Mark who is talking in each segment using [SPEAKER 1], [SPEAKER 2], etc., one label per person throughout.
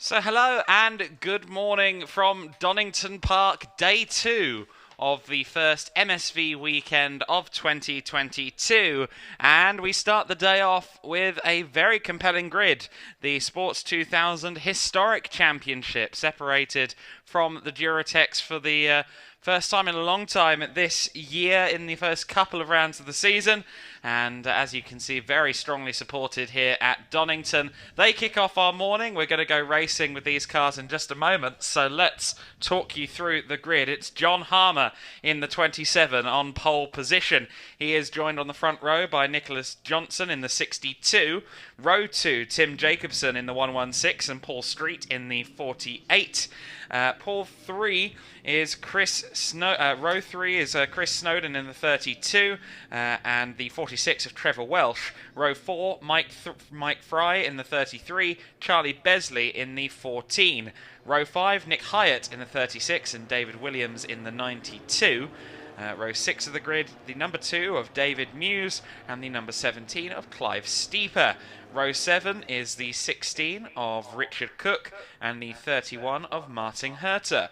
[SPEAKER 1] So hello and good morning from Donington Park, day 2 of the first MSV weekend of 2022, and we start the day off with a very compelling grid. The Sports 2000 Historic Championship, separated from the Durotex for the first time in a long time this year in the first couple of rounds of the season, and as you can see, very strongly supported here at Donington. They kick off our morning. We're going to go racing with these cars in just a moment, so let's talk you through the grid. It's John Harmer in the 27 on pole position. He is joined on the front row by Nicholas Johnson in the 62. Row 2, Tim Jacobson in the 116 and Paul Street in the 48. Row 3 is Chris Snowden in the 32, and the 46 of Trevor Welsh. Row 4, Mike Fry in the 33, Charlie Besley in the 14. Row 5, Nick Hyatt in the 36 and David Williams in the 92. Row 6 of the grid, the number 2 of David Muse and the number 17 of Clive Steeper. Row 7 is the 16 of Richard Cook and the 31 of Martin Herter.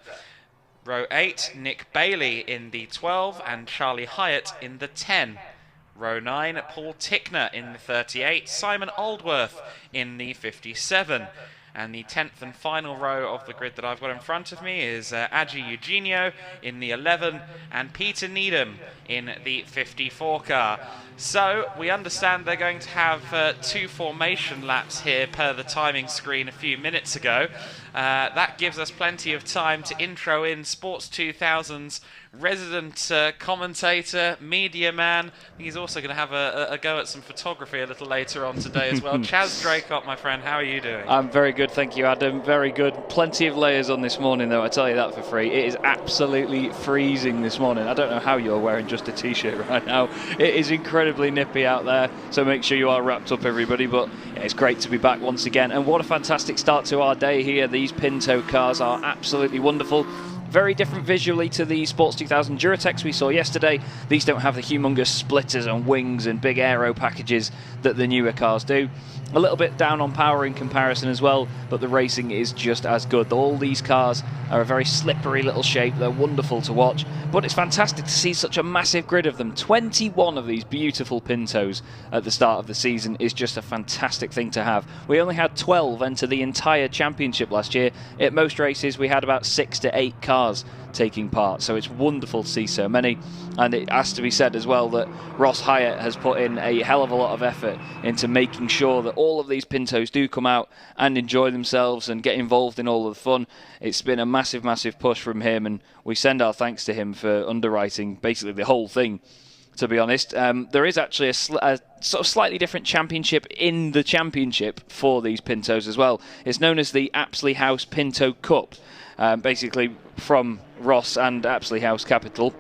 [SPEAKER 1] Row 8, Nick Bailey in the 12 and Charlie Hyatt in the 10. Row 9, Paul Tickner in the 38, Simon Aldworth in the 57. And the 10th and final row of the grid that I've got in front of me is Agi Eugenio in the 11 and Peter Needham in the 54 car. So we understand they're going to have 2 formation laps here per the timing screen a few minutes ago. That gives us plenty of time to intro in Sports 2000's resident commentator, media man. He's also going to have a go at some photography a little later on today as well. Chaz Draycott, my friend, how are you doing?
[SPEAKER 2] I'm very good, thank you, Adam. Very good. Plenty of layers on this morning, though, I tell you that for free. It is absolutely freezing this morning. I don't know how you're wearing just a t-shirt right now. It is incredibly nippy out there, so make sure you are wrapped up, everybody. But yeah, it's great to be back once again. And what a fantastic start to our day here. These Pinto cars are absolutely wonderful. Very different visually to the Sports 2000 Durotex we saw yesterday. These don't have the humongous splitters and wings and big aero packages that the newer cars do. A little bit down on power in comparison as well, but the racing is just as good. All these cars are a very slippery little shape. They're wonderful to watch, but it's fantastic to see such a massive grid of them. 21 of these beautiful Pintos at the start of the season is just a fantastic thing to have. We only had 12 enter the entire championship last year. At most races we had about 6 to 8 cars taking part, so it's wonderful to see so many. And it has to be said as well that Ross Hyatt has put in a hell of a lot of effort into making sure that all of these Pintos do come out and enjoy themselves and get involved in all of the fun. It's been a massive push from him, and we send our thanks to him for underwriting basically the whole thing, to be honest. There is actually a sort of slightly different championship in the championship for these Pintos as well. It's known as the Apsley House Pinto Cup, basically from Ross and Apsley House Capital.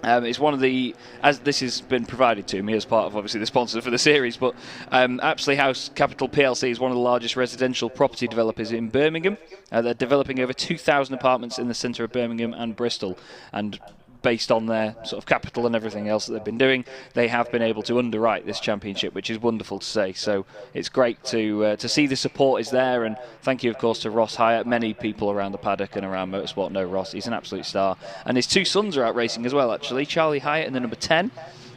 [SPEAKER 2] It's one of the, as this has been provided to me as part of obviously the sponsor for the series, but Apsley House Capital PLC is one of the largest residential property developers in Birmingham. They're developing over 2,000 apartments in the centre of Birmingham and Bristol, and based on their sort of capital and everything else that they've been doing, they have been able to underwrite this championship, which is wonderful to say. So it's great to see the support is there, and thank you, of course, to Ross Hyatt. Many people around the paddock and around motorsport know Ross. He's an absolute star, and his 2 sons are out racing as well, actually. Charlie Hyatt in the number 10,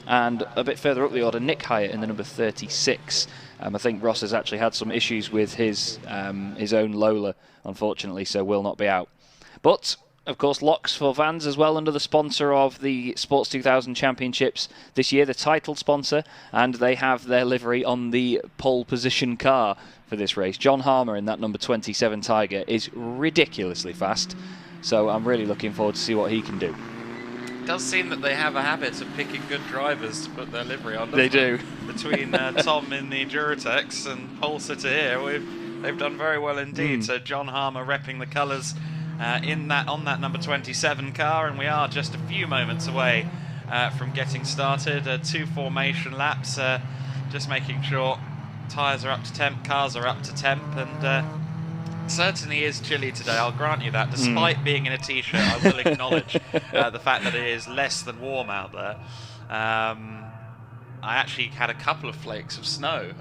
[SPEAKER 2] and a bit further up the order, Nick Hyatt in the number 36. I think Ross has actually had some issues with his own Lola, unfortunately, so will not be out. But of course, locks for vans as well under the sponsor of the Sports 2000 Championships this year, the title sponsor, and they have their livery on the pole position car for this race. John Harmer in that number 27 Tiger is ridiculously fast, so I'm really looking forward to see what he can do.
[SPEAKER 1] It does seem that they have a habit of picking good drivers to put their livery on.
[SPEAKER 2] They do.
[SPEAKER 1] Between Tom in the Durotex and pole sitter here, they've done very well indeed. So John Harmer repping the colours on that number 27 car, and we are just a few moments away from getting started. 2 formation laps, just making sure tyres are up to temp, cars are up to temp, and certainly is chilly today, I'll grant you that. Despite being in a t-shirt, I will acknowledge the fact that it is less than warm out there. I actually had a couple of flakes of snow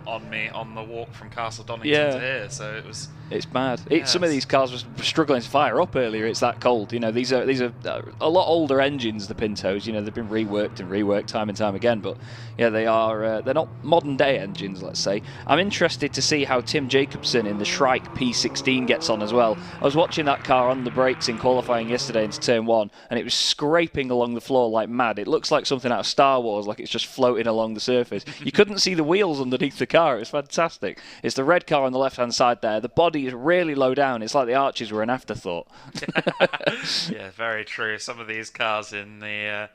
[SPEAKER 1] on me on the walk from Castle Donington to here, so it was.
[SPEAKER 2] It's mad.
[SPEAKER 1] Yes.
[SPEAKER 2] Some of these cars were struggling to fire up earlier. It's that cold. These are a lot older engines, the Pintos. They've been reworked time and time again. But yeah, they're not modern day engines, let's say. I'm interested to see how Tim Jacobson in the Shrike P16 gets on as well. I was watching that car on the brakes in qualifying yesterday into turn 1, and it was scraping along the floor like mad. It looks like something out of Star Wars, like it's just floating along the surface. You couldn't see the wheels underneath the car. It was fantastic. It's the red car on the left-hand side there. The body is really low down. It's like the arches were an afterthought.
[SPEAKER 1] Yeah, very true. Some of these cars in the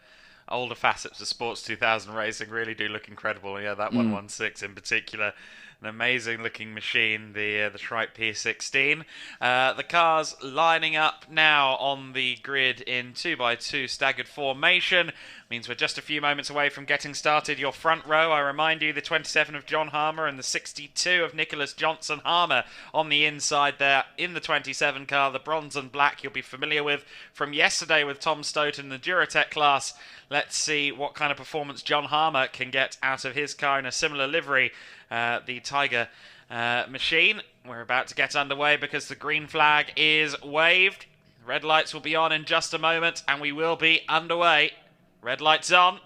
[SPEAKER 1] older facets of Sports 2000 racing really do look incredible. Yeah, that 116 in particular. An amazing looking machine, the Shrike P16. The cars lining up now on the grid in 2x2 staggered formation. Means we're just a few moments away from getting started. Your front row, I remind you, the 27 of John Harmer and the 62 of Nicholas Johnson. Harmer on the inside there in the 27 car, the bronze and black you'll be familiar with from yesterday with Tom Stoughton in the Duratec class. Let's see what kind of performance John Harmer can get out of his car in a similar livery. The Tiger machine. We're about to get underway because the green flag is waved. Red lights will be on in just a moment and we will be underway. Red lights on.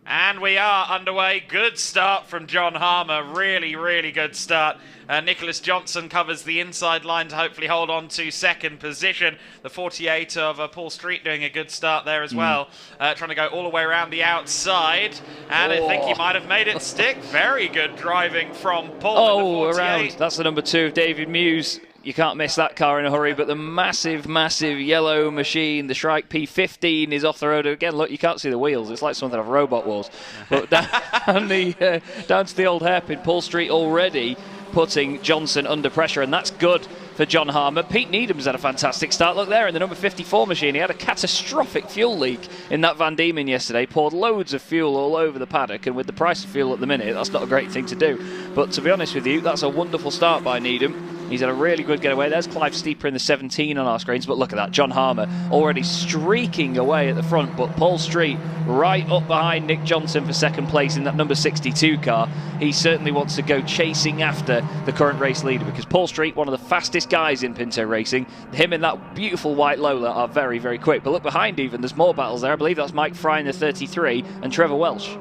[SPEAKER 1] And we are underway. Good start from John Harmer. Really, really good start. Nicholas Johnson covers the inside line to hopefully hold on to second position. The 48 of Paul Street doing a good start there as well. Trying to go all the way around the outside. And I think he might have made it stick. Very good driving from Paul.
[SPEAKER 2] Around. That's the number 2 of David Muse. You can't miss that car in a hurry, but the massive, massive yellow machine, the Shrike P15, is off the road. Again, look, you can't see the wheels. It's like something of Robot Wars. But down to the old hairpin, Paul Street already putting Johnson under pressure, and that's good for John Harmer. Pete Needham's had a fantastic start. Look there in the number 54 machine. He had a catastrophic fuel leak in that Van Diemen yesterday, poured loads of fuel all over the paddock, and with the price of fuel at the minute, that's not a great thing to do. But to be honest with you, that's a wonderful start by Needham. He's had a really good getaway. There's Clive Steeper in the 17 on our screens, but look at that. John Harmer already streaking away at the front, but Paul Street right up behind Nick Johnson for second place in that number 62 car. He certainly wants to go chasing after the current race leader because Paul Street, one of the fastest guys in Pinto racing, him and that beautiful white Lola are very, very quick. But look behind even, there's more battles there. I believe that's Mike Fry in the 33 and Trevor Welsh.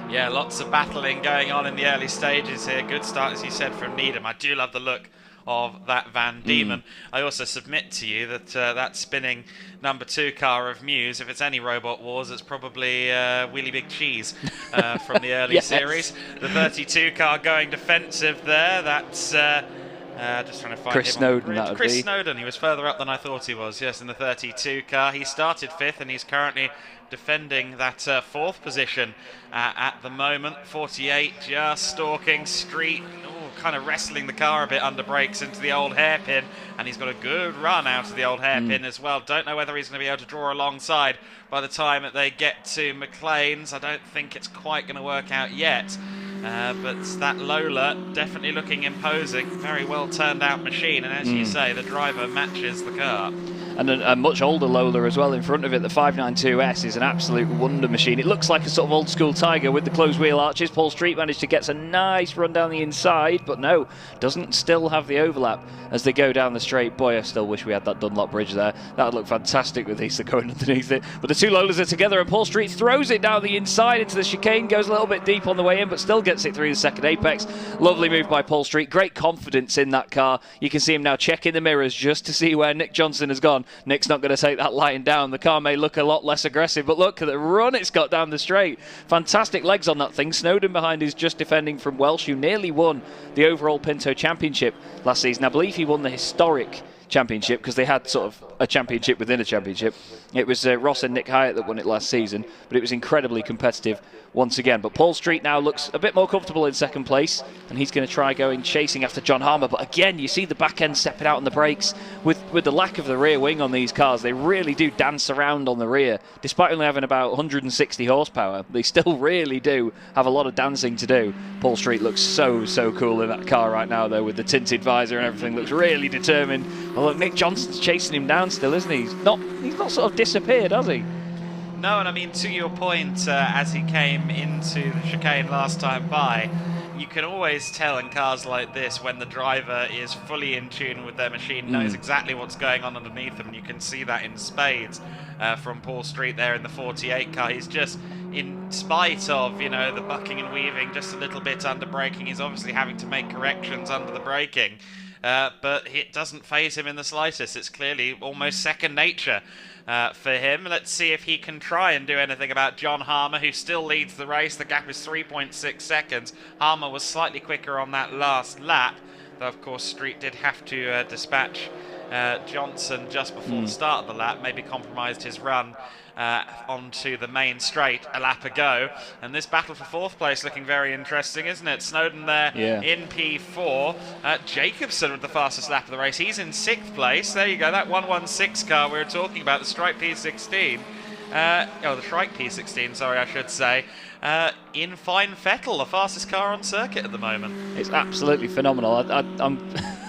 [SPEAKER 1] Yeah, lots of battling going on in the early stages here. Good start, as you said, from Needham. I do love the look of that Van Diemen. I also submit to you that that spinning number 2 car of Muse, if it's any Robot Wars, it's probably Wheelie Big Cheese from the early series. The 32 car going defensive there. That's just trying to find
[SPEAKER 2] Chris Snowden.
[SPEAKER 1] Chris Snowden. He was further up than I thought he was. Yes, in the 32 car. He started 5th and he's currently defending that 4th position at the moment. 48 just stalking Street. Kind of wrestling the car a bit under brakes into the old hairpin, and he's got a good run out of the old hairpin as well. Don't know whether he's going to be able to draw alongside by the time that they get to McLean's. I don't think it's quite going to work out yet. But that Lola definitely looking imposing. Very well turned out machine, and as you say, the driver matches the car.
[SPEAKER 2] And a much older Lola as well in front of it. The 592S is an absolute wonder machine. It looks like a sort of old school Tiger with the closed wheel arches. Paul Street managed to get a nice run down the inside, but no, doesn't still have the overlap as they go down the straight. Boy, I still wish we had that Dunlop bridge there. That would look fantastic with Easter going underneath it. But the 2 Lolas are together and Paul Street throws it down the inside into the chicane, goes a little bit deep on the way in, but still gets it through the second apex. Lovely move by Paul Street. Great confidence in that car. You can see him now checking the mirrors just to see where Nick Johnson has gone. Nick's not going to take that line down. The car may look a lot less aggressive, but look at the run it's got down the straight. Fantastic legs on that thing. Snowden behind is just defending from Welsh, who nearly won the overall Pinto Championship last season. I believe he won the historic championship because they had sort of a championship within a championship. It was Ross and Nick Hyatt that won it last season, but it was incredibly competitive once again. But Paul Street now looks a bit more comfortable in second place, and he's going to try going chasing after John Harmer. But again, you see the back end stepping out on the brakes. With the lack of the rear wing on these cars, they really do dance around on the rear. Despite only having about 160 horsepower, they still really do have a lot of dancing to do. Paul Street looks so cool in that car right now, though, with the tinted visor and everything. Looks really determined. Well, look, Nick Johnson's chasing him down still, isn't he? He's not sort of disappeared, has he?
[SPEAKER 1] No, and I mean, to your point, as he came into the chicane last time by, you can always tell in cars like this when the driver is fully in tune with their machine, knows exactly what's going on underneath them, and you can see that in spades from Paul Street there in the 48 car. He's just, in spite of, you know, the bucking and weaving, just a little bit under braking, he's obviously having to make corrections under the braking. But it doesn't faze him in the slightest. It's clearly almost second nature for him. Let's see if he can try and do anything about John Harmer, who still leads the race. The gap is 3.6 seconds. Harmer was slightly quicker on that last lap, though of course Street did have to dispatch Johnson just before the start of the lap, maybe compromised his run onto the main straight a lap ago. And this battle for fourth place looking very interesting, isn't it? Snowden there in P4. Jacobson with the fastest lap of the race. He's in sixth place. There you go, that 116 car we were talking about, the Strike P16. The Shrike P16, sorry, I should say. In Fine Fettle, the fastest car on circuit at the moment.
[SPEAKER 2] It's absolutely phenomenal.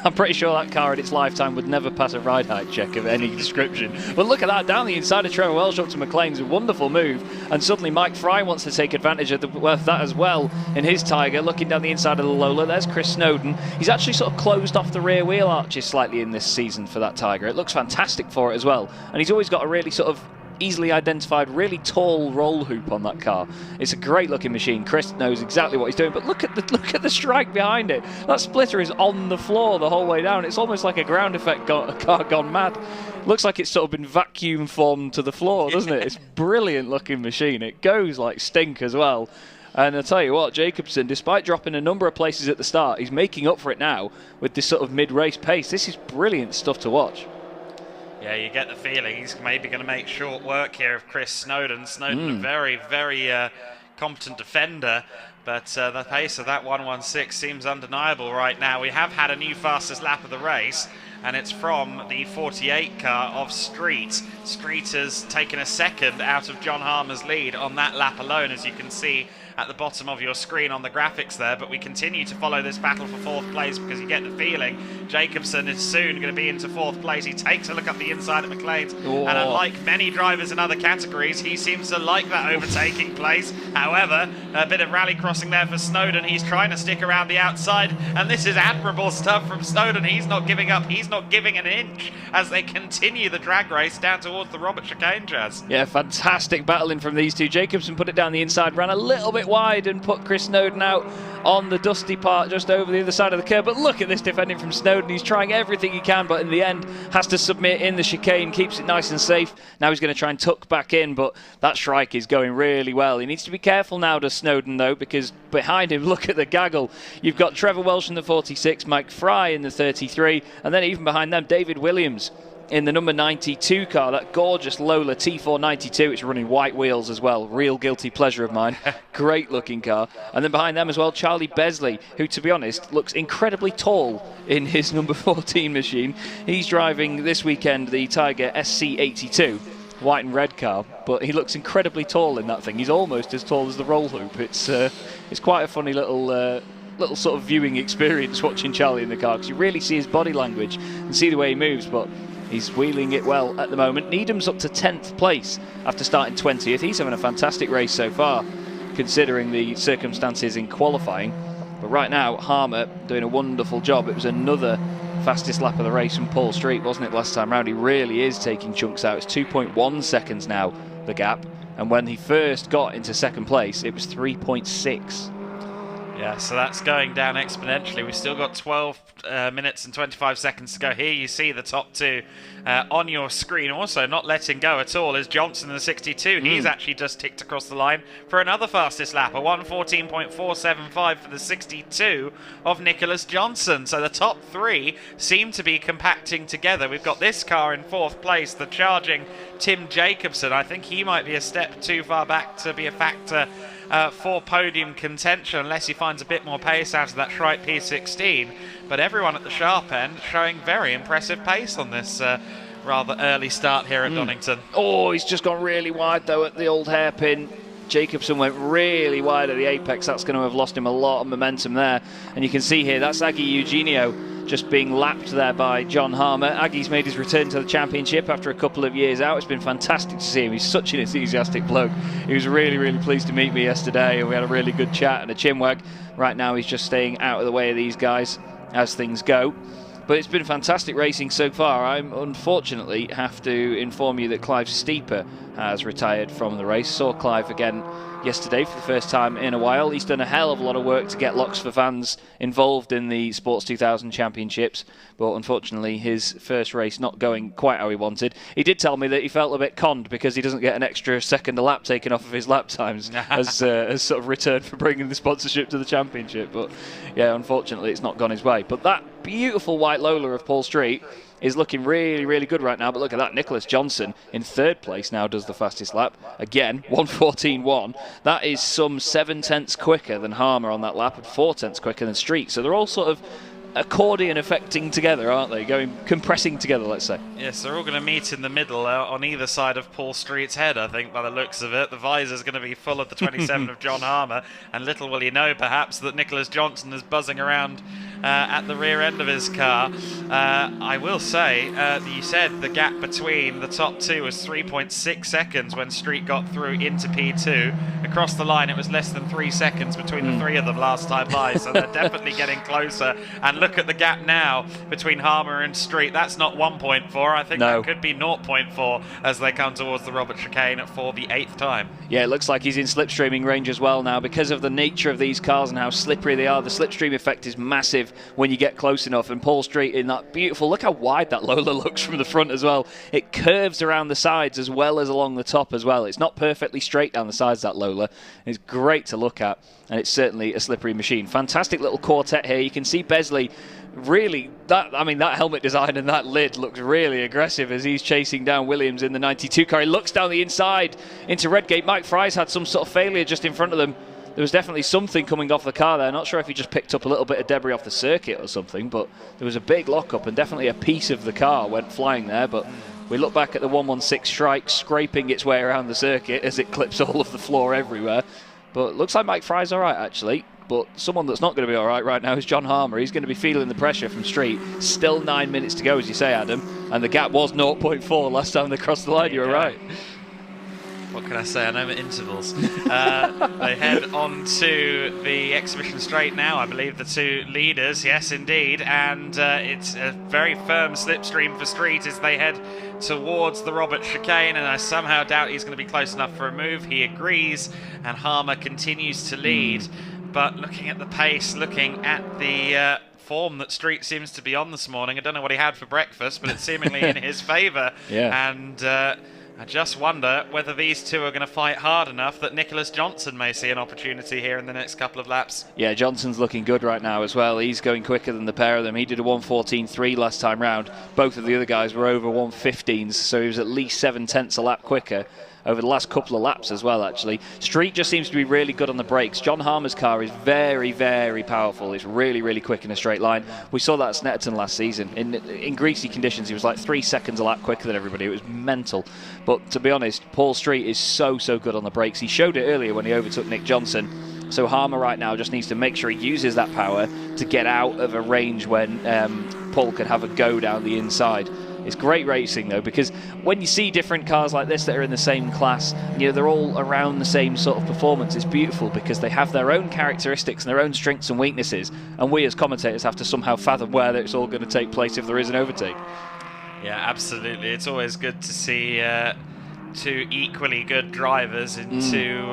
[SPEAKER 2] I'm pretty sure that car in its lifetime would never pass a ride height check of any description. But look at that, down the inside of Trevor Welsh up to McLean's, a wonderful move. And suddenly Mike Fry wants to take advantage of that as well in his Tiger, looking down the inside of the Lola. There's Chris Snowden. He's actually sort of closed off the rear wheel arches slightly in this season for that Tiger. It looks fantastic for it as well. And he's always got a really sort of easily identified, really tall roll hoop on that car. It's a great looking machine. Chris knows exactly what he's doing, but look at the strike behind it. That splitter is on the floor the whole way down. It's almost like a ground effect car gone mad. Looks like it's sort of been vacuum formed to the floor, doesn't it? It's a brilliant looking machine. It goes like stink as well. And I'll tell you what, Jacobson, despite dropping a number of places at the start, he's making up for it now with this sort of mid-race pace. This is brilliant stuff to watch.
[SPEAKER 1] Yeah, you get the feeling he's maybe going to make short work here of Chris Snowden. Snowden, a very, very competent defender, but the pace of that 116 seems undeniable right now. We have had a new fastest lap of the race, and it's from the 48 car of Street. Street has taken a second out of John Harmer's lead on that lap alone, as you can see at the bottom of your screen on the graphics there. But we continue to follow this battle for fourth place, because you get the feeling Jacobson is soon going to be into fourth place. He takes a look up the inside of McLean's, and unlike many drivers in other categories, he seems to like that overtaking place. However, a bit of rally crossing there for Snowden. He's trying to stick around the outside, and this is admirable stuff from Snowden. He's not giving up, he's not giving an inch as they continue the drag race down towards the Robert Chicane, Jazz.
[SPEAKER 2] Yeah, fantastic battling from these two. Jacobson put it down the inside, ran a little bit wide and put Chris Snowden out on the dusty part just over the other side of the curb. But look at this defending from Snowden. He's trying everything he can, but in the end has to submit in the chicane, keeps it nice and safe. Now he's going to try and tuck back in, but that Shrike is going really well. He needs to be careful now, does Snowden, though, because behind him, look at the gaggle. You've got Trevor Welsh in the 46, Mike Fry in the 33, and then even behind them, David Williams in the number 92 car, that gorgeous Lola T492. It's running white wheels as well. Real guilty pleasure of mine. Great looking car. And then behind them as well, Charlie Besley, who, to be honest, looks incredibly tall in his number 14 machine. He's driving this weekend the Tiger SC82, white and red car, but he looks incredibly tall in that thing. He's almost as tall as the roll hoop. It's quite a funny little sort of viewing experience watching Charlie in the car, because you really see his body language and see the way he moves, but he's wheeling it well at the moment. Needham's up to 10th place after starting 20th. He's having a fantastic race so far, considering the circumstances in qualifying. But right now, Harmer doing a wonderful job. It was another fastest lap of the race from Paul Street, wasn't it, last time round? He really is taking chunks out. It's 2.1 seconds now, the gap. And when he first got into second place, it was 3.6.
[SPEAKER 1] Yeah, so that's going down exponentially. We've still got 12 minutes and 25 seconds to go. Here you see the top two on your screen. Also not letting go at all is Johnson in the 62. He's actually just ticked across the line for another fastest lap, a 1:14.475 for the 62 of Nicholas Johnson. So the top three seem to be compacting together. We've got this car in fourth place, the charging Tim Jacobson. I think he might be a step too far back to be a factor for podium contention, unless he finds a bit more pace out of that Shrike P16. But everyone at the sharp end showing very impressive pace on this rather early start here at Donington.
[SPEAKER 2] Oh, he's just gone really wide though at the old hairpin. Jacobson went really wide at the apex. That's going to have lost him a lot of momentum there. And you can see here, that's Aggie Eugenio just being lapped there by John Harmer. Aggie's made his return to the championship after a couple of years out. It's been fantastic to see him. He's such an enthusiastic bloke. He was really, really pleased to meet me yesterday, and we had a really good chat and a chinwag. Right now he's just staying out of the way of these guys as things go. But it's been fantastic racing so far. I unfortunately have to inform you that Clive Steeper has retired from the race. Saw Clive again yesterday for the first time in a while. He's done a hell of a lot of work to get Locks for Fans involved in the Sports 2000 Championships, but unfortunately his first race not going quite how he wanted. He did tell me that he felt a bit conned because he doesn't get an extra second a lap taken off of his lap times as sort of return for bringing the sponsorship to the championship. But yeah, unfortunately it's not gone his way. But that beautiful white Lola of Paul Street is looking really, really good right now. But look at that, Nicholas Johnson in third place now does the fastest lap. Again, 1:14.1. That is some 7/10 quicker than Harmer on that lap and 4/10 quicker than Street. So they're all sort of accordion affecting together, aren't they? Compressing together, let's say.
[SPEAKER 1] Yes, they're all going to meet in the middle on either side of Paul Street's head, I think, by the looks of it. The visor's going to be full of the 27 of John Harmer, and little will you know, perhaps, that Nicholas Johnson is buzzing around at the rear end of his car. I will say, you said the gap between the top two was 3.6 seconds when Street got through into P2. Across the line, it was less than 3 seconds between the three of them last time by, so they're definitely getting closer. And look at the gap now between Harmer and Street. That's not 1.4. I think that could be 0.4 as they come towards the Robert Chicane for the 8th time.
[SPEAKER 2] Yeah, it looks like he's in slipstreaming range as well now because of the nature of these cars and how slippery they are. The slipstream effect is massive when you get close enough, and Paul Street in that beautiful, look how wide that Lola looks from the front as well. It curves around the sides as well as along the top as well. It's not perfectly straight down the sides, that Lola. It's great to look at, and it's certainly a slippery machine. Fantastic little quartet here. You can see Besley really, that helmet design and that lid looks really aggressive as he's chasing down Williams in the 92 car. He looks down the inside into Redgate. Mike Fry's had some sort of failure just in front of them. There was definitely something coming off the car there. Not sure if he just picked up a little bit of debris off the circuit or something, but there was a big lockup and definitely a piece of the car went flying there. But we look back at the 116 Shrike scraping its way around the circuit as it clips all of the floor everywhere. But it looks like Mike Fry's all right, actually. But someone that's not going to be all right now is John Harmer. He's going to be feeling the pressure from Street. Still 9 minutes to go, as you say, Adam. And the gap was 0.4 last time they crossed the line. You were right.
[SPEAKER 1] What can I say? I know intervals. They head on to the exhibition straight now. I believe the two leaders, yes, indeed. And it's a very firm slipstream for Street as they head towards the Robert Chicane, and I somehow doubt he's going to be close enough for a move. He agrees, and Harmer continues to lead. But looking at the pace, looking at the form that Street seems to be on this morning, I don't know what he had for breakfast, but it's seemingly in his favour.
[SPEAKER 2] Yeah.
[SPEAKER 1] And I just wonder whether these two are going to fight hard enough that Nicholas Johnson may see an opportunity here in the next couple of laps.
[SPEAKER 2] Yeah, Johnson's looking good right now as well. He's going quicker than the pair of them. He did a 1:14.3 last time round. Both of the other guys were over 1:15s, so he was at least 7/10 a lap quicker over the last couple of laps as well, actually. Street just seems to be really good on the brakes. John Harmer's car is very, very powerful. It's really, really quick in a straight line. We saw that at Snetterton last season. In greasy conditions, he was like 3 seconds a lap quicker than everybody. It was mental. But to be honest, Paul Street is so, so good on the brakes. He showed it earlier when he overtook Nick Johnson. So Harmer right now just needs to make sure he uses that power to get out of a range when Paul can have a go down the inside. It's great racing though, because when you see different cars like this that are in the same class, they're all around the same sort of performance. It's beautiful because they have their own characteristics and their own strengths and weaknesses, and we as commentators have to somehow fathom where it's all going to take place if there is an overtake.
[SPEAKER 1] Yeah, absolutely. It's always good to see two equally good drivers into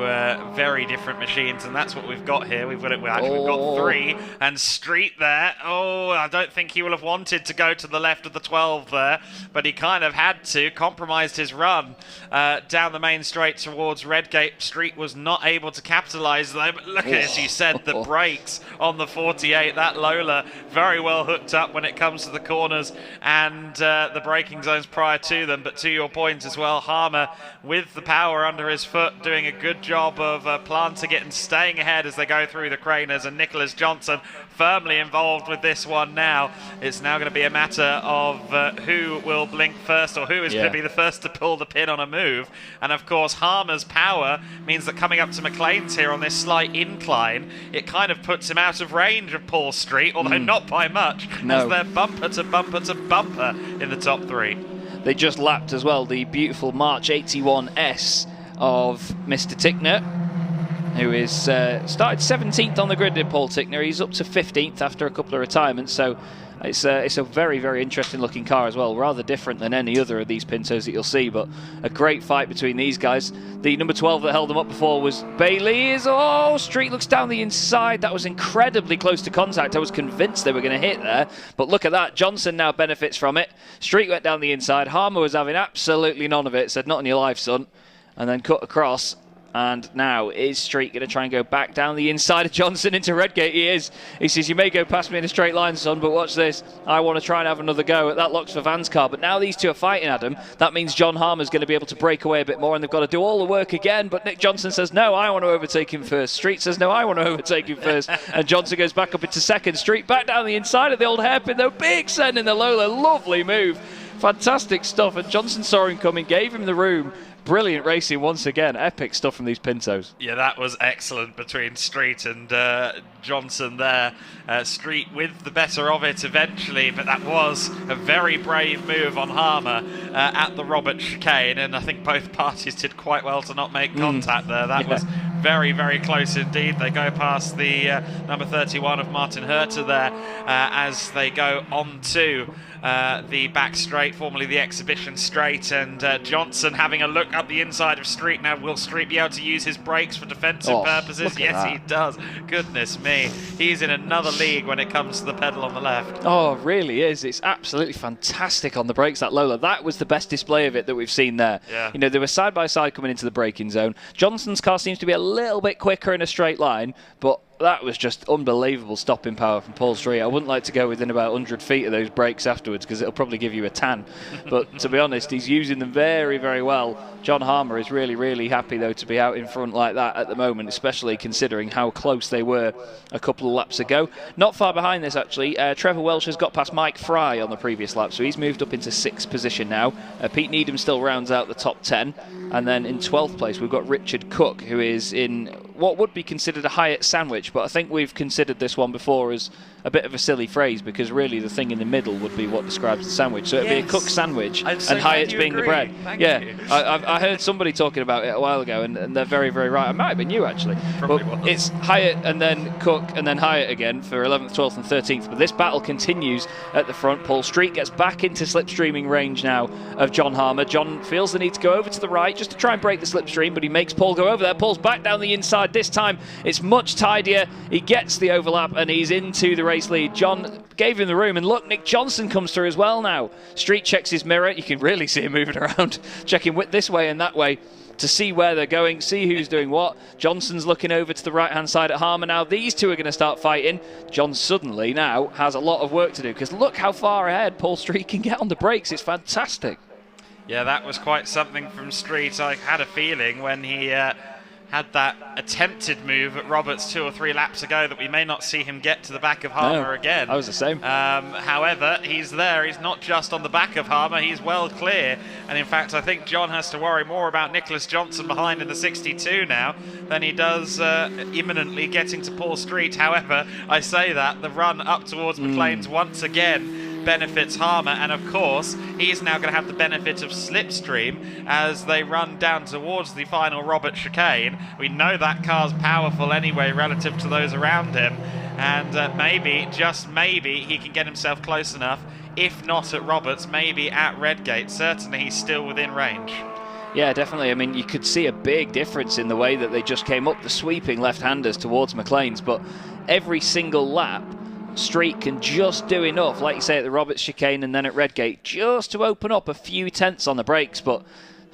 [SPEAKER 1] very different machines, and that's what we've got here. We've got three, and Street there. Oh, I don't think he will have wanted to go to the left of the 12 there, but he kind of had to. Compromised his run down the main straight towards Redgate. Street was not able to capitalise though, but look at, as you said, the brakes on the 48. That Lola very well hooked up when it comes to the corners and the braking zones prior to them. But to your point as well, Harmer Harmer with the power under his foot, doing a good job of planting it and staying ahead as they go through the craners, and Nicholas Johnson firmly involved with this one now. It's now going to be a matter of who will blink first, or who is going to be the first to pull the pin on a move. And of course Harmer's power means that coming up to McLean's here on this slight incline, it kind of puts him out of range of Paul Street, although not by much, as they're bumper to bumper to bumper in the top three.
[SPEAKER 2] They just lapped as well the beautiful March 81S of Mr. Tickner, who is started 17th on the grid in Paul Tickner. He's up to 15th after a couple of retirements, so it's a very, very interesting looking car as well. Rather different than any other of these Pintos that you'll see, but a great fight between these guys. The number 12 that held them up before was Bailey's. Oh, Street looks down the inside. That was incredibly close to contact. I was convinced they were going to hit there, but look at that. Johnson now benefits from it. Street went down the inside. Harmer was having absolutely none of it. Said, not in your life, son. And then cut across. And now is Street going to try and go back down the inside of Johnson into Redgate? He is. He says, you may go past me in a straight line, son, but watch this. I want to try and have another go at that locks for Van's car. But now these two are fighting, Adam. That means John Harmer's going to be able to break away a bit more, and they've got to do all the work again. But Nick Johnson says, no, I want to overtake him first. Street says, no, I want to overtake him first. And Johnson goes back up into second. Street back down the inside of the old hairpin, though. Big send in the Lola. Lovely move. Fantastic stuff. And Johnson saw him coming, gave him the room. Brilliant racing once again. Epic stuff from these Pintos.
[SPEAKER 1] Yeah, that was excellent between Street and Johnson there. Street with the better of it eventually, but that was a very brave move on Harmer at the Robert chicane, and I think both parties did quite well to not make contact there. That was very, very close indeed. They go past the number 31 of Martin Herter there as they go on to the back straight, formerly the exhibition straight, and Johnson having a look up the inside of Street. Now, will Street be able to use his brakes for defensive purposes? Yes, he does. Goodness me. He's in another league when it comes to the pedal on the left.
[SPEAKER 2] Oh, it really is. It's absolutely fantastic on the brakes, that Lola. That was the best display of it that we've seen there.
[SPEAKER 1] Yeah.
[SPEAKER 2] You know, they were side by side coming into the braking zone. Johnson's car seems to be a little bit quicker in a straight line, but that was just unbelievable stopping power from Paul Street. I wouldn't like to go within about 100 feet of those brakes afterwards, because it'll probably give you a tan. But to be honest, he's using them very, very well. John Harmer is really, really happy, though, to be out in front like that at the moment, especially considering how close they were a couple of laps ago. Not far behind this, actually. Trevor Welsh has got past Mike Fry on the previous lap, so he's moved up into 6th position now. Pete Needham still rounds out the top 10. And then in 12th place, we've got Richard Cook, who is in what would be considered a Hyatt sandwich, but I think we've considered this one before as a bit of a silly phrase, because really the thing in the middle would be what describes the sandwich. So it'd be a Cook sandwich, and Hyatt's being the bread. I heard somebody talking about it a while ago, and they're very, very right. It might have been you, actually. But it's Hyatt and then Cook and then Hyatt again for 11th, 12th and 13th. But this battle continues at the front. Paul Street gets back into slipstreaming range now of John Harmer. John feels the need to go over to the right just to try and break the slipstream, but he makes Paul go over there. Paul's back down the inside. This time it's much tidier. He gets the overlap and he's into the race lead. John gave him the room, and look, Nick Johnson comes through as well now. Street checks his mirror. You can really see him moving around, checking this way and that way to see where they're going, see who's doing what. Johnson's looking over to the right-hand side at Harmer now. These two are going to start fighting. John suddenly now has a lot of work to do, because look how far ahead Paul Street can get on the brakes. It's fantastic.
[SPEAKER 1] Yeah, that was quite something from Street. I had a feeling when he had that attempted move at Roberts 2 or 3 laps ago that we may not see him get to the back of Harmer again.
[SPEAKER 2] I was the same.
[SPEAKER 1] However, he's there. He's not just on the back of Harmer. He's well clear. And in fact, I think John has to worry more about Nicholas Johnson behind in the 62 now than he does imminently getting to Paul Street. However, I say that the run up towards McLean's once again benefits Harmer, and of course he's now going to have the benefit of slipstream as they run down towards the final Robert chicane. We know that car's powerful anyway relative to those around him, and maybe, just maybe, he can get himself close enough, if not at Roberts, maybe at Redgate. Certainly he's still within range.
[SPEAKER 2] Yeah, definitely. I mean, you could see a big difference in the way that they just came up the sweeping left-handers towards McLean's, but every single lap Street can just do enough, like you say, at the Roberts chicane and then at Redgate, just to open up a few tenths on the brakes. But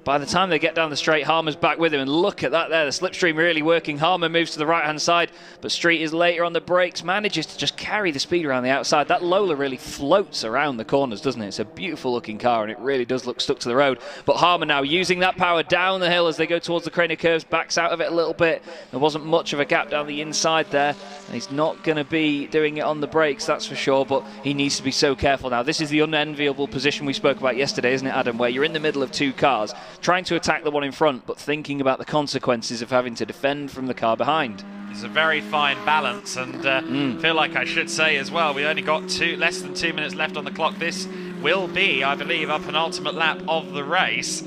[SPEAKER 2] By the time they get down the straight, Harmer's back with him, and look at that there, the slipstream really working. Harmer moves to the right-hand side, but Street is later on the brakes, manages to just carry the speed around the outside. That Lola really floats around the corners, doesn't it? It's a beautiful looking car, and it really does look stuck to the road. But Harmer now using that power down the hill as they go towards the Craner curves, backs out of it a little bit. There wasn't much of a gap down the inside there, and he's not going to be doing it on the brakes, that's for sure, but he needs to be so careful now. This is the unenviable position we spoke about yesterday, isn't it, Adam, where you're in the middle of two cars, trying to attack the one in front, but thinking about the consequences of having to defend from the car behind.
[SPEAKER 1] It's a very fine balance, and feel like I should say as well, we only got less than 2 minutes left on the clock. This will be, I believe, our penultimate lap of the race.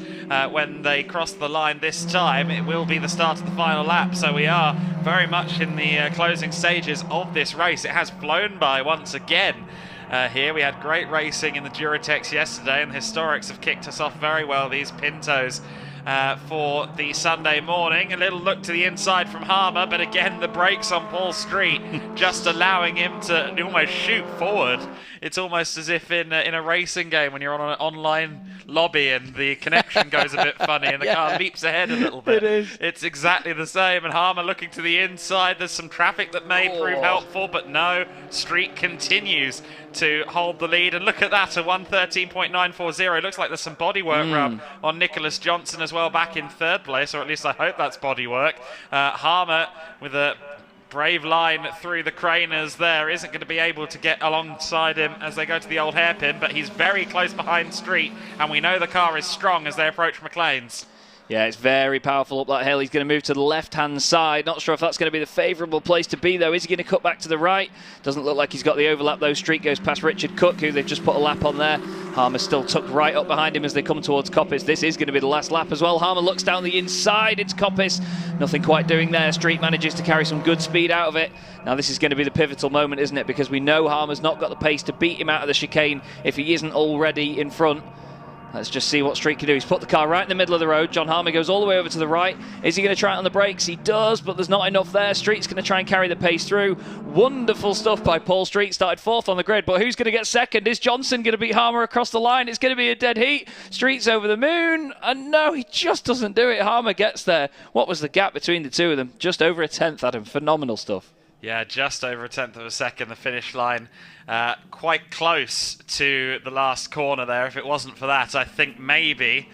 [SPEAKER 1] When they cross the line this time, it will be the start of the final lap, so we are very much in the closing stages of this race. It has flown by once again. Here we had great racing in the Duratex yesterday, and the Historics have kicked us off very well, these Pintos, for the Sunday morning. A little look to the inside from Harmer, but again the brakes on Paul Street just allowing him to almost shoot forward. It's almost as if in a racing game when you're on an online lobby and the connection goes a bit funny and the car leaps ahead a little bit.
[SPEAKER 2] It is.
[SPEAKER 1] It's exactly the same, and Harmer looking to the inside. There's some traffic that may prove helpful, but no, Street continues to hold the lead, and look at that, a 1:13.940. Looks like there's some bodywork rub on Nicholas Johnson as well, back in third place, or at least I hope that's bodywork. Harmer with a brave line through the Craners there, isn't going to be able to get alongside him as they go to the old hairpin, but he's very close behind Street, and we know the car is strong as they approach McLean's.
[SPEAKER 2] Yeah, it's very powerful up that hill. He's going to move to the left-hand side. Not sure if that's going to be the favourable place to be, though. Is he going to cut back to the right? Doesn't look like he's got the overlap, though. Street goes past Richard Cook, who they've just put a lap on there. Harmer still tucked right up behind him as they come towards Coppice. This is going to be the last lap as well. Harmer looks down the inside. It's Coppice. Nothing quite doing there. Street manages to carry some good speed out of it. Now this is going to be the pivotal moment, isn't it? Because we know Harmer's not got the pace to beat him out of the chicane if he isn't already in front. Let's just see what Street can do. He's put the car right in the middle of the road. John Harmer goes all the way over to the right. Is he going to try it on the brakes? He does, but there's not enough there. Street's going to try and carry the pace through. Wonderful stuff by Paul Street. Started fourth on the grid, but who's going to get second? Is Johnson going to beat Harmer across the line? It's going to be a dead heat. Street's over the moon, and no, he just doesn't do it. Harmer gets there. What was the gap between the two of them? Just over a tenth, Adam. Phenomenal stuff.
[SPEAKER 1] Yeah, just over a tenth of a second, the finish line. Quite close to the last corner there. If it wasn't for that, I think maybe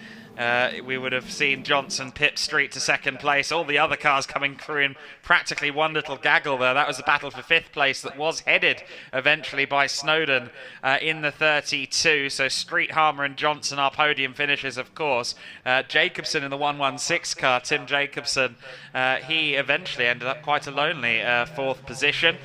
[SPEAKER 1] we would have seen Johnson pit Street to second place. All the other cars coming through in practically one little gaggle there. That was the battle for fifth place that was headed eventually by Snowden in the 32. So Street, Harmer and Johnson are podium finishers, of course. Jacobson in the 116 car, Tim Jacobson, he eventually ended up quite a lonely fourth position.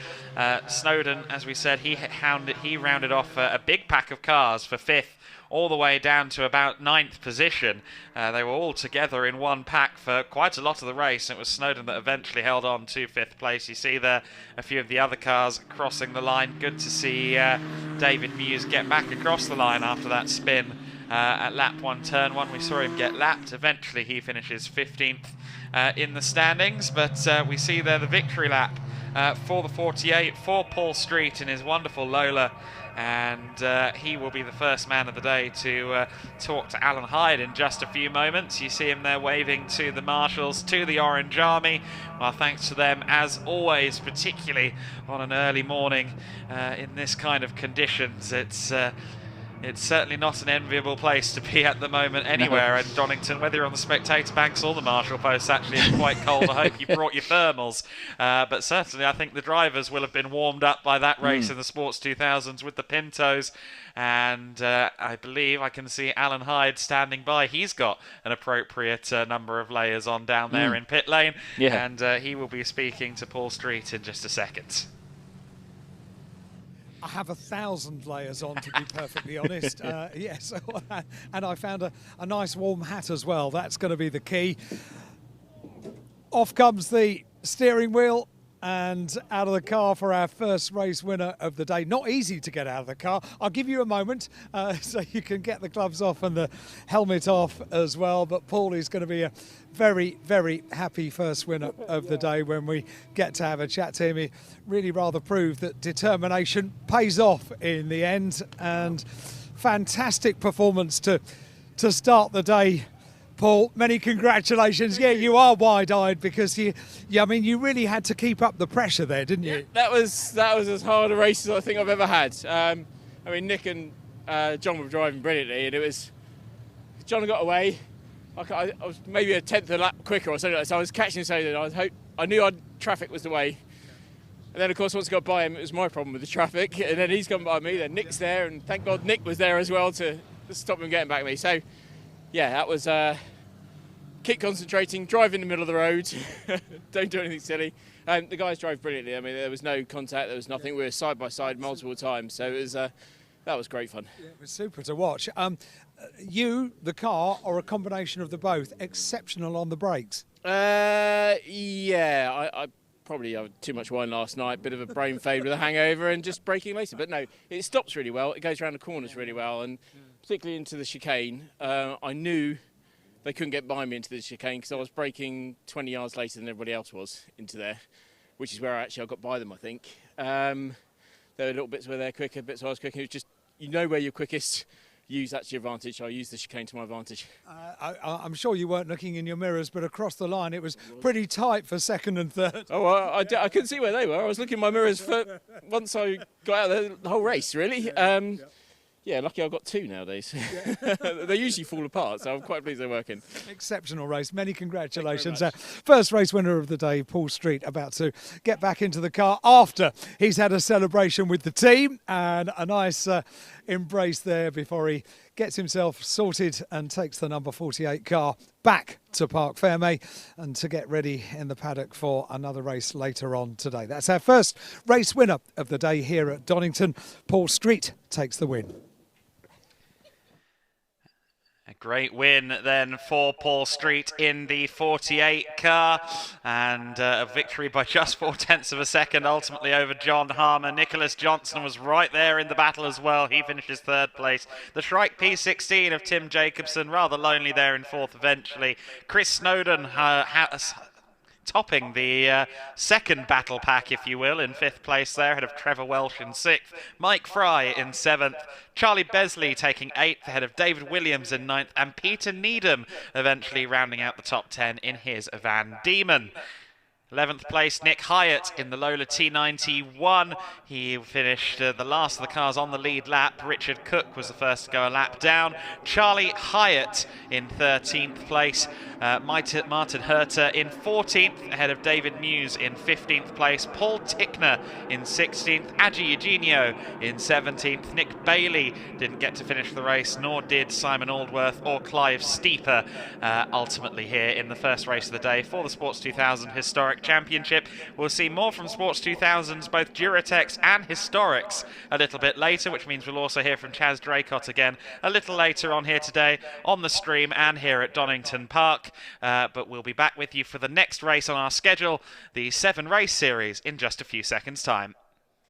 [SPEAKER 1] Snowden, as we said, he rounded off a big pack of cars for fifth, all the way down to about ninth position. They were all together in one pack for quite a lot of the race, and it was Snowden that eventually held on to fifth place. You see there a few of the other cars crossing the line. Good to see David Muse get back across the line after that spin at lap 1, turn 1. We saw him get lapped. Eventually he finishes 15th in the standings, but we see there the victory lap for the 48 for Paul Street in his wonderful Lola, and he will be the first man of the day to talk to Alan Hyde in just a few moments. You see him there waving to the marshals, to the Orange Army. Well, thanks to them as always, particularly on an early morning in this kind of conditions. It's certainly not an enviable place to be at the moment anywhere in Donington, whether you're on the spectator banks or the marshal posts. Actually, it's quite cold. I hope you brought your thermals. But certainly, I think the drivers will have been warmed up by that race in the Sports 2000s with the Pintos. And I believe I can see Alan Hyde standing by. He's got an appropriate number of layers on down there in pit lane. Yeah. And he will be speaking to Paul Street in just a second.
[SPEAKER 3] I have 1,000 layers on, to be perfectly honest. Yes, and I found a nice warm hat as well. That's going to be the key. Off comes the steering wheel and out of the car for our first race winner of the day. Not easy to get out of the car. I'll give you a moment so you can get the gloves off and the helmet off as well. But Paul is going to be a very, very happy first winner of the day when we get to have a chat to him. He really rather proved that determination pays off in the end, and fantastic performance to start the day Paul, many congratulations. Yeah, you are wide-eyed because I mean, you really had to keep up the pressure there, didn't you?
[SPEAKER 4] That was as hard a race as I think I've ever had. I mean, Nick and John were driving brilliantly, and it was John got away. I was maybe a tenth of a lap quicker or something like that, so I was catching him, so that I knew traffic was the way. And then, of course, once I got by him, it was my problem with the traffic. And then he's come by me, then Nick's there, and thank God Nick was there as well to stop him getting back at me. So, yeah, that was keep concentrating, drive in the middle of the road, don't do anything silly. The guys drove brilliantly. I mean, there was no contact, there was nothing. We were side by side multiple times, so it was that was great fun.
[SPEAKER 3] Yeah, it was super to watch. You, the car, or a combination of the both, exceptional on the brakes.
[SPEAKER 4] Yeah, I probably had too much wine last night, bit of a brain fade with a hangover and just braking later. But no, it stops really well, it goes around the corners really well, and particularly into the chicane. I knew they couldn't get by me into the chicane because I was braking 20 yards later than everybody else was into there, which is where I got by them, I think. There were little bits where they're quicker, bits where I was quicker. It was just, you know where you're quickest, use that to your advantage. I used the chicane to my advantage.
[SPEAKER 3] I'm sure you weren't looking in your mirrors, but across the line it was pretty tight for second and third.
[SPEAKER 4] Oh, I couldn't see where they were. I was looking in my mirrors for once I got out of the whole race, really. Yeah, lucky I've got two nowadays. They usually fall apart, so I'm quite pleased they're working.
[SPEAKER 3] Exceptional race. Many congratulations. First race winner of the day, Paul Street, about to get back into the car after he's had a celebration with the team and a nice embrace there before he gets himself sorted and takes the number 48 car back to Park Fairmay and to get ready in the paddock for another race later on today. That's our first race winner of the day here at Donington. Paul Street takes the win.
[SPEAKER 1] A great win then for Paul Street in the 48 car, and a victory by just 0.4 of a second ultimately over John Harmer. Nicholas Johnson was right there in the battle as well. He finishes third place. The Shrike P16 of Tim Jacobson, rather lonely there in fourth eventually. Chris Snowden topping the second battle pack, if you will, in fifth place there, ahead of Trevor Welsh in sixth. Mike Fry in seventh. Charlie Besley taking eighth, ahead of David Williams in ninth. And Peter Needham eventually rounding out the top 10 in his Van Diemen. 11th place, Nick Hyatt in the Lola T91. He finished the last of the cars on the lead lap. Richard Cook was the first to go a lap down. Charlie Hyatt in 13th place. Martin Herter in 14th, ahead of David Muse in 15th place. Paul Tickner in 16th. Adji Eugenio in 17th. Nick Bailey didn't get to finish the race, nor did Simon Aldworth or Clive Steeper, ultimately here in the first race of the day for the Sports 2000 Historic Championship. We'll see more from Sports 2000's both Duratex and Historics a little bit later, which means we'll also hear from Chaz Draycott again a little later on here today on the stream and here at Donington Park. But we'll be back with you for the next race on our schedule, the 7 race series, in just a few seconds' time.